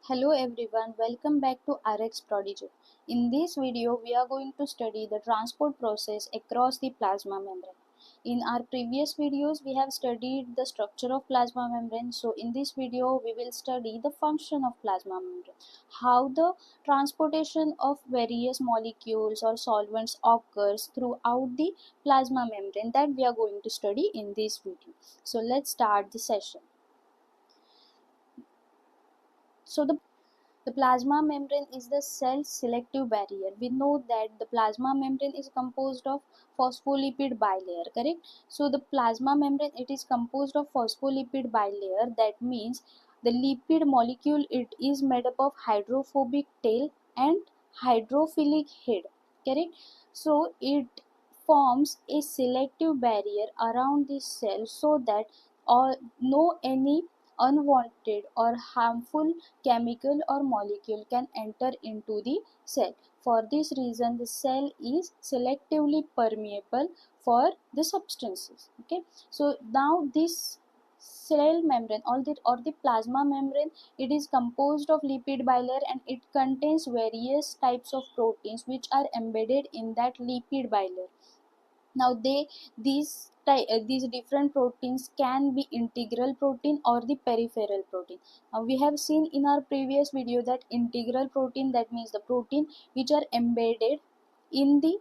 Hello everyone, welcome back to RX Prodigy. In this video, we are going to study the transport process across the plasma membrane. In our previous videos, we have studied the structure of plasma membrane. So in this video, we will study the function of plasma membrane, how the transportation of various molecules or solvents occurs throughout the plasma membrane that we are going to study in this video. So let's start the session. So the plasma membrane is the cell selective barrier. We know that the plasma membrane is composed of phospholipid bilayer, correct? So the plasma membrane, it is composed of phospholipid bilayer. That means the lipid molecule, it is made up of hydrophobic tail and hydrophilic head, correct? So it forms a selective barrier around this cell so that no any unwanted or harmful chemical or molecule can enter into the cell. For this reason, the cell is selectively permeable for the substances. Okay, so now this cell membrane or the plasma membrane, it is composed of lipid bilayer and it contains various types of proteins which are embedded in that lipid bilayer. Now these different proteins can be integral protein or the peripheral protein. Now we have seen in our previous video that integral protein, that means the protein which are embedded in the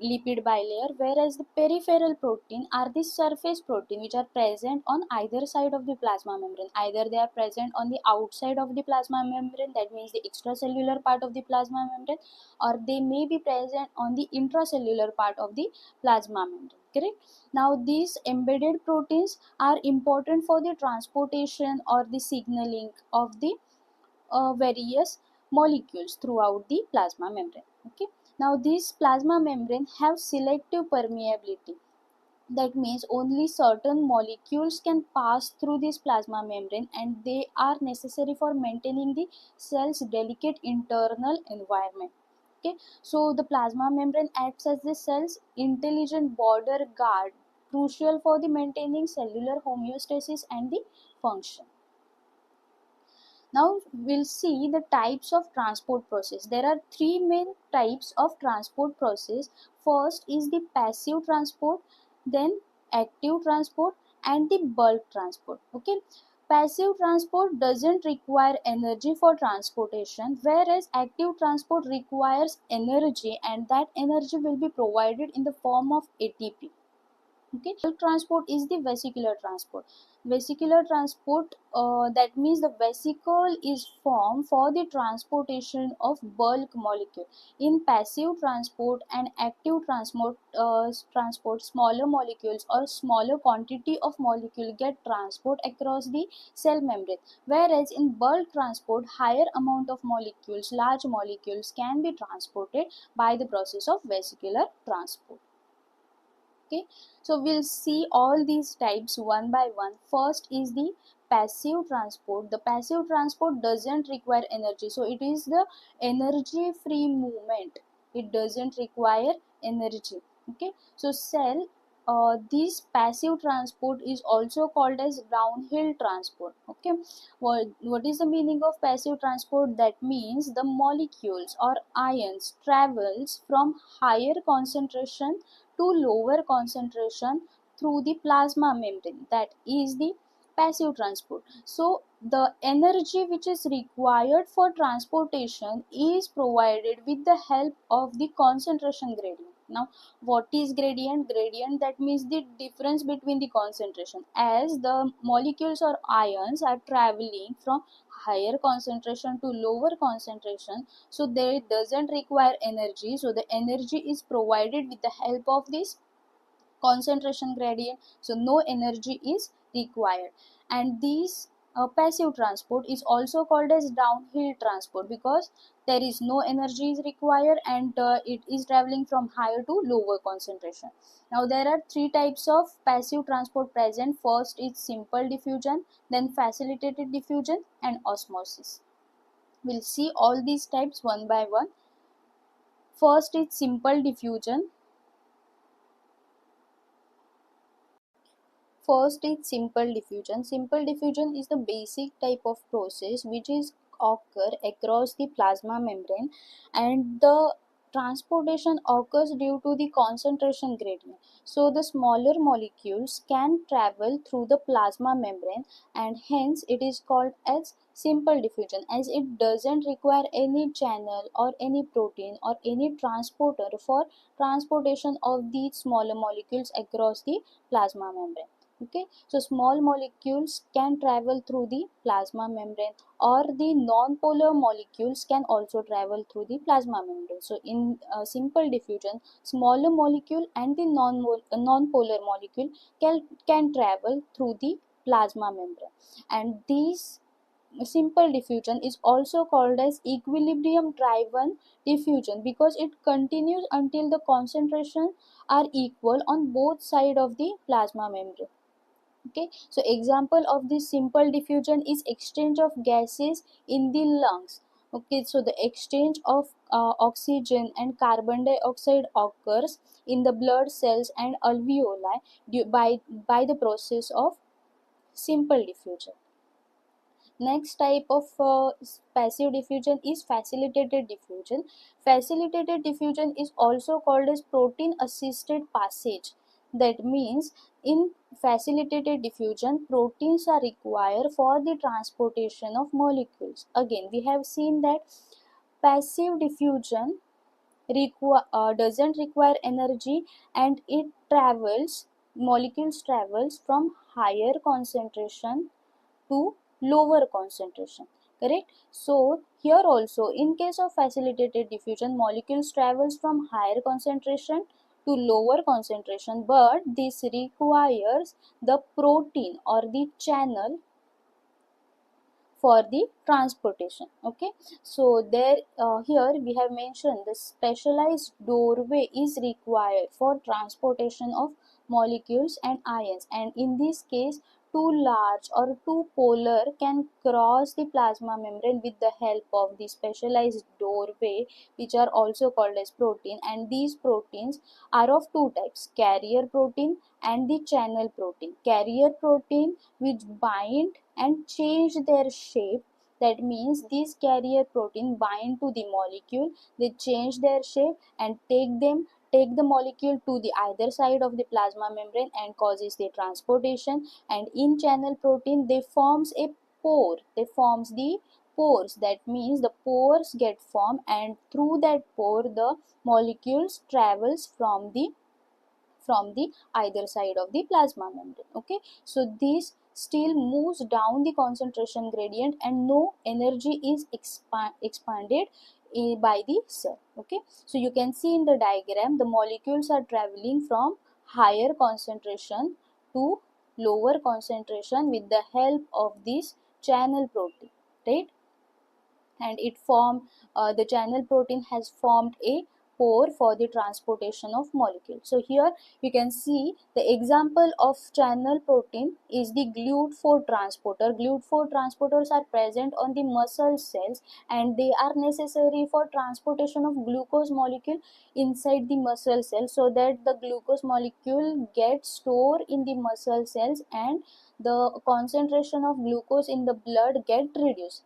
lipid bilayer, whereas the peripheral protein are the surface protein which are present on either side of the plasma membrane. Either they are present on the outside of the plasma membrane, that means the extracellular part of the plasma membrane, or they may be present on the intracellular part of the plasma membrane, correct? Now these embedded proteins are important for the transportation or the signaling of the various molecules throughout the plasma membrane. Okay, now these plasma membrane have selective permeability. That means only certain molecules can pass through this plasma membrane and they are necessary for maintaining the cell's delicate internal environment. Okay, so the plasma membrane acts as the cell's intelligent border guard, crucial for the maintaining cellular homeostasis and the function. Now we'll see the types of transport process. There are three main types of transport process. First is the passive transport, then active transport, and the bulk transport. Okay, passive transport doesn't require energy for transportation, whereas active transport requires energy, and that energy will be provided in the form of ATP. Okay, bulk transport is the vesicular transport. Vesicular transport, that means the vesicle is formed for the transportation of bulk molecule. In passive transport and active transport, smaller molecules or smaller quantity of molecule get transport across the cell membrane, whereas in bulk transport, higher amount of molecules, large molecules can be transported by the process of vesicular transport. Okay, so we'll see all these types one by one. First is the passive transport. The passive transport doesn't require energy, so it is the energy free movement. It doesn't require energy. Okay, so this passive transport is also called as downhill transport. Okay, what is the meaning of passive transport? That means the molecules or ions travels from higher concentration to lower concentration through the plasma membrane. That is the passive transport. So the energy which is required for transportation is provided with the help of the concentration gradient. Now what is gradient? Gradient, that means the difference between the concentration. As the molecules or ions are traveling from higher concentration to lower concentration, so they doesn't require energy, so the energy is provided with the help of this concentration gradient, so no energy is required. And this passive transport is also called as downhill transport because there is no energy is required and it is traveling from higher to lower concentration. Now there are three types of passive transport present. First is simple diffusion, then facilitated diffusion, and osmosis. We'll see all these types one by one. First is simple diffusion. First is simple diffusion. Simple diffusion is the basic type of process which is occur across the plasma membrane, and the transportation occurs due to the concentration gradient. So the smaller molecules can travel through the plasma membrane, and hence it is called as simple diffusion, as it doesn't require any channel or any protein or any transporter for transportation of these smaller molecules across the plasma membrane. Okay, so small molecules can travel through the plasma membrane, or the non-polar molecules can also travel through the plasma membrane. So in simple diffusion, smaller molecule and the non-polar molecule can travel through the plasma membrane, and these simple diffusion is also called as equilibrium driven diffusion, because it continues until the concentration are equal on both sides of the plasma membrane. Okay, so example of this simple diffusion is exchange of gases in the lungs. Okay, so the exchange of oxygen and carbon dioxide occurs in the blood cells and alveoli by the process of simple diffusion. Next type of passive diffusion is facilitated diffusion. Facilitated diffusion is also called as protein assisted passage. That means in facilitated diffusion, proteins are required for the transportation of molecules. Again, we have seen that passive diffusion doesn't require energy, and it travels, molecules travels from higher concentration to lower concentration, correct? So here also, in case of facilitated diffusion, molecules travels from higher concentration to lower concentration, but this requires the protein or the channel for the transportation. Okay, so there here we have mentioned the specialized doorway is required for transportation of molecules and ions, and in this case two large or two polar can cross the plasma membrane with the help of the specialized doorway, which are also called as protein, and these proteins are of two types: carrier protein and the channel protein. Carrier protein which bind and change their shape, that means these carrier protein bind to the molecule, they change their shape and take the molecule to the either side of the plasma membrane and causes the transportation. And in channel protein, they forms a pore, they forms the pores, that means the pores get formed, and through that pore the molecules travels from the either side of the plasma membrane. Okay, so this still moves down the concentration gradient, and no energy is expanded by the cell. Okay, so you can see in the diagram the molecules are traveling from higher concentration to lower concentration with the help of this channel protein, right? And the channel protein has formed a pore for the transportation of molecules. So here you can see the example of channel protein is the GLUT4 transporter. GLUT4 transporters are present on the muscle cells, and they are necessary for transportation of glucose molecule inside the muscle cell, so that the glucose molecule gets stored in the muscle cells and the concentration of glucose in the blood get reduced.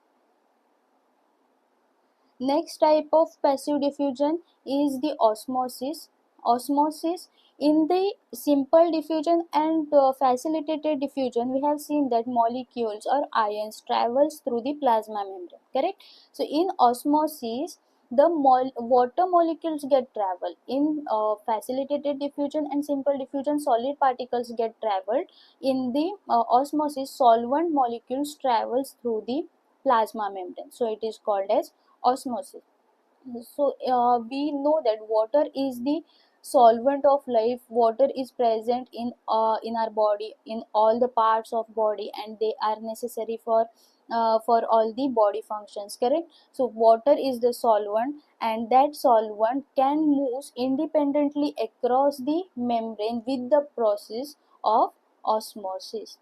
Next type of passive diffusion is the osmosis. Osmosis, in the simple diffusion and facilitated diffusion, we have seen that molecules or ions travels through the plasma membrane, correct? So in osmosis, the water molecules get travel. In facilitated diffusion and simple diffusion, solid particles get traveled. In the osmosis, solvent molecules travels through the plasma membrane, so it is called as osmosis. So we know that water is the solvent of life. Water is present in our body, in all the parts of body, and they are necessary for all the body functions, correct? So water is the solvent, and that solvent can move independently across the membrane with the process of osmosis,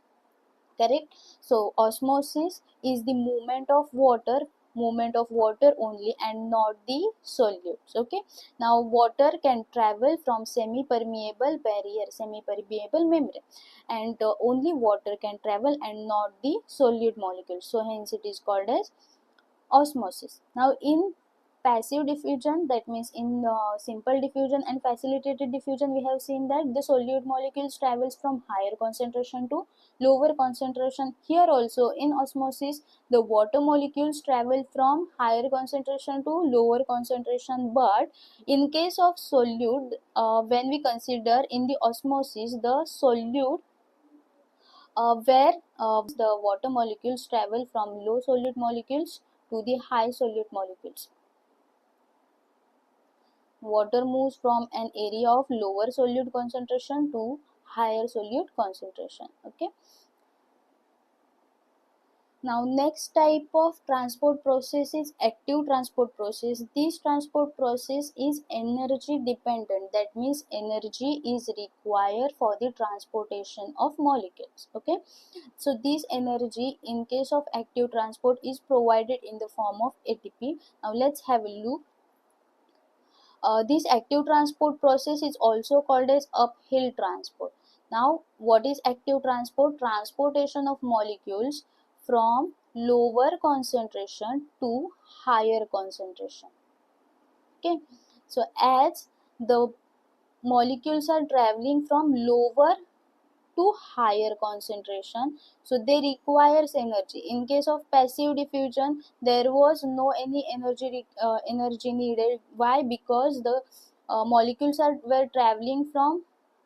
correct? So osmosis is the movement of water only, and not the solutes. Okay, now water can travel from semi permeable barrier, semi permeable membrane, and only water can travel and not the solute molecules, so hence it is called as osmosis. Now in passive diffusion, that means in simple diffusion and facilitated diffusion, we have seen that the solute molecules travels from higher concentration to lower concentration. Here also in osmosis, the water molecules travel from higher concentration to lower concentration, but in case of solute, when we consider in the osmosis, the solute where the water molecules travel from low solute molecules to the high solute molecules. Water moves from an area of lower solute concentration to higher solute concentration. Okay. Now next type of transport process is active transport process. This transport process is energy dependent. That means energy is required for the transportation of molecules. Okay. So this energy in case of active transport is provided in the form of ATP. Now let's have a look. This active transport process is also called as uphill transport. Now, what is active transport? Transportation of molecules from lower concentration to higher concentration. Okay, so as the molecules are traveling from lower to higher concentration, so they requires energy. In case of passive diffusion, there was no any energy needed. Why? Because the molecules were traveling from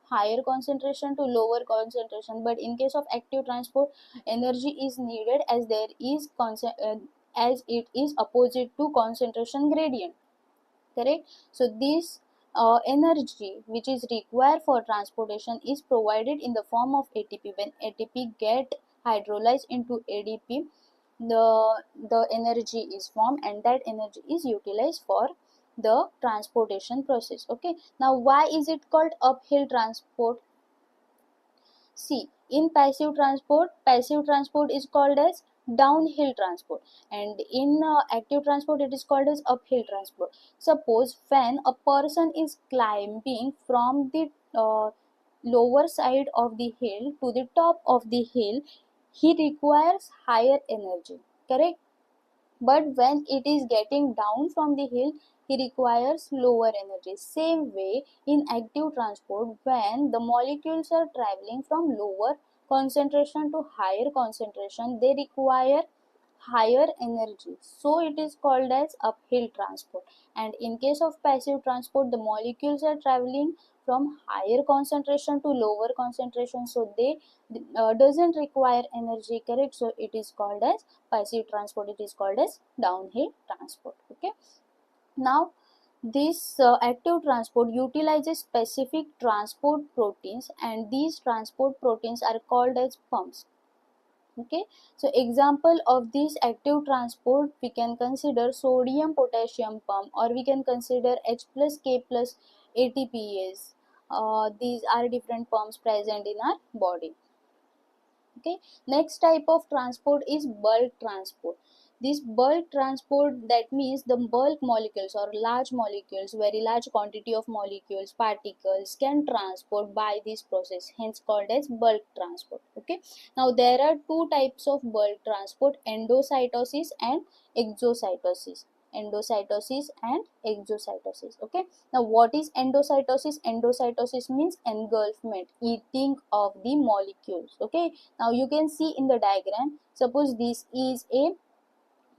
higher concentration to lower concentration, but in case of active transport, energy is needed as there is as it is opposite to concentration gradient. Correct. So this energy which is required for transportation is provided in the form of ATP. When ATP get hydrolyzed into ADP, the energy is formed and that energy is utilized for the transportation process. Okay, now why is it called uphill transport? See, in passive transport is called as downhill transport, and in active transport it is called as uphill transport. Suppose when a person is climbing from the lower side of the hill to the top of the hill, he requires higher energy, correct? But when it is getting down from the hill, he requires lower energy. Same way in active transport, when the molecules are traveling from lower concentration to higher concentration, they require higher energy, so it is called as uphill transport. And in case of passive transport, the molecules are traveling from higher concentration to lower concentration, so they doesn't require energy, correct? So it is called as passive transport, it is called as downhill transport. Okay, now this active transport utilizes specific transport proteins, and these transport proteins are called as pumps. Okay, so example of this active transport, we can consider sodium potassium pump, or we can consider H plus K plus ATPase. These are different pumps present in our body. Okay, next type of transport is bulk transport. This bulk transport, that means the bulk molecules or large molecules, very large quantity of molecules, particles can transport by this process, hence called as bulk transport. Okay, now there are two types of bulk transport: endocytosis and exocytosis. Endocytosis and exocytosis. Okay, now what is endocytosis? Endocytosis means engulfment, eating of the molecules. Okay, now you can see in the diagram, suppose this is a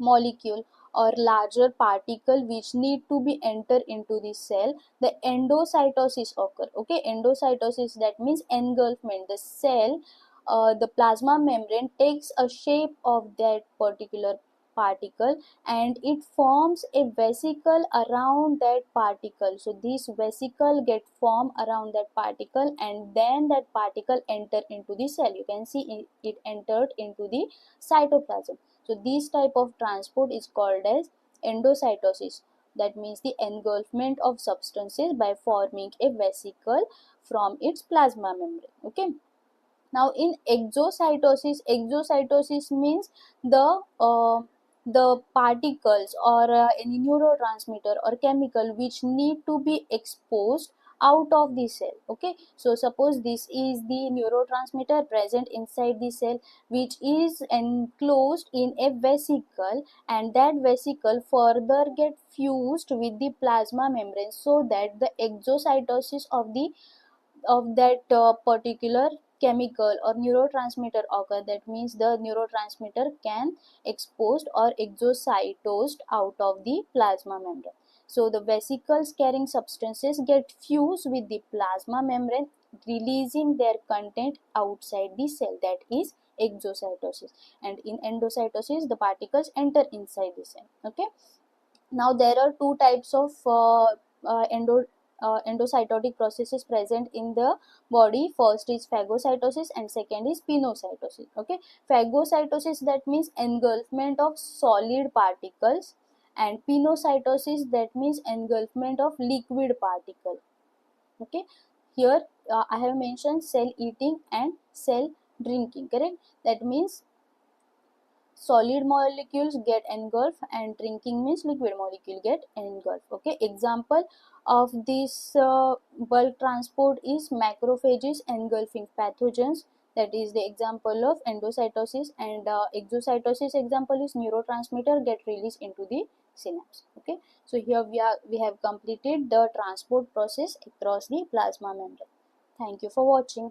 molecule or larger particle which need to be enter into the cell, the endocytosis occur. Okay, endocytosis, that means engulfment. The cell, the plasma membrane takes a shape of that particular particle and it forms a vesicle around that particle. So this vesicle get formed around that particle, and then that particle enter into the cell. You can see it entered into the cytoplasm. So this type of transport is called as endocytosis. That means the engulfment of substances by forming a vesicle from its plasma membrane. Okay. Now in exocytosis means the particles or any neurotransmitter or chemical which need to be exposed out of the cell. Okay, so suppose this is the neurotransmitter present inside the cell, which is enclosed in a vesicle, and that vesicle further get fused with the plasma membrane, so that the exocytosis of that particular chemical or neurotransmitter occur. That means the neurotransmitter can exposed or exocytosed out of the plasma membrane. So the vesicles carrying substances get fused with the plasma membrane, releasing their content outside the cell, that is exocytosis. And in endocytosis, the particles enter inside the cell. Okay, now there are two types of endocytotic processes present in the body. First is phagocytosis and second is pinocytosis. Okay, phagocytosis, that means engulfment of solid particles, and pinocytosis, that means engulfment of liquid particle. Okay, here I have mentioned cell eating and cell drinking, correct? That means solid molecules get engulfed and drinking means liquid molecule get engulfed. Okay, example of this bulk transport is macrophages engulfing pathogens, that is the example of endocytosis. And exocytosis example is neurotransmitter get released into the synapse. Okay, so here we have completed the transport process across the plasma membrane. Thank you for watching.